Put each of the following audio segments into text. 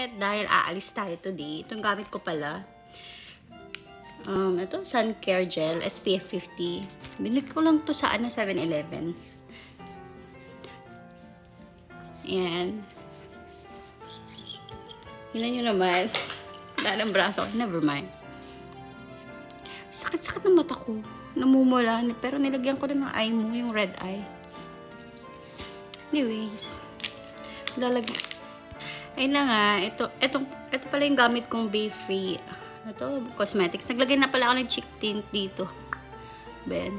basket dahil aalis tayo today. Itong gamit ko pala. Ito, Sun Care Gel, SPF 50. Binili ko lang to sa 7-Eleven. Ayan. Hinan nyo naman. Dahil ang braso ko. Never mind. Sakit-sakit ng mata ko. Namumula. Pero nilagyan ko na ng eye mo, yung red eye. Anyways. Lalagyan. Ayun na nga. Ito pala yung gamit kong Bay Free. Ito, cosmetics. Naglagay na pala ako ng cheek tint dito. Ben.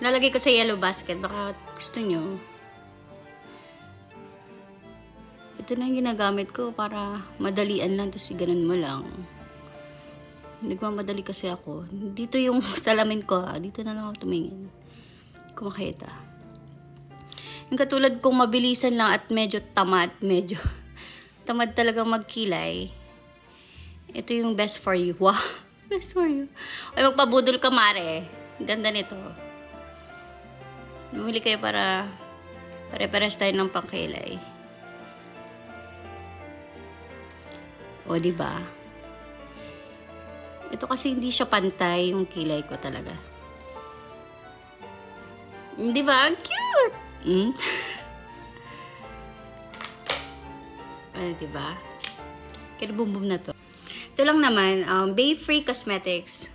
Lalagay ko sa yellow basket. Baka gusto nyo. Ito na yung ginagamit ko para madalian lang. Tapos ganun mo lang. Nagmamadali kasi ako. Dito yung salamin ko. Dito na lang ako tumingin. Kung makita. Yung katulad kong mabilisan lang at medyo tamad. Medyo tamad talagang magkilay. Ito yung best for you. Wow! Best for you. Ay, magpabudol ka, mare. Ganda nito. Bumili kayo para pare-pares tayo ng pangkilay. O, diba? Ito kasi hindi siya pantay yung kilay ko talaga. Diba? Ang cute! Ano, diba? Kaya boom na to. Ito lang naman, Bay Free Cosmetics.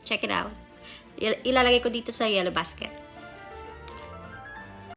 Check it out. Ilalagay ko dito sa yellow basket.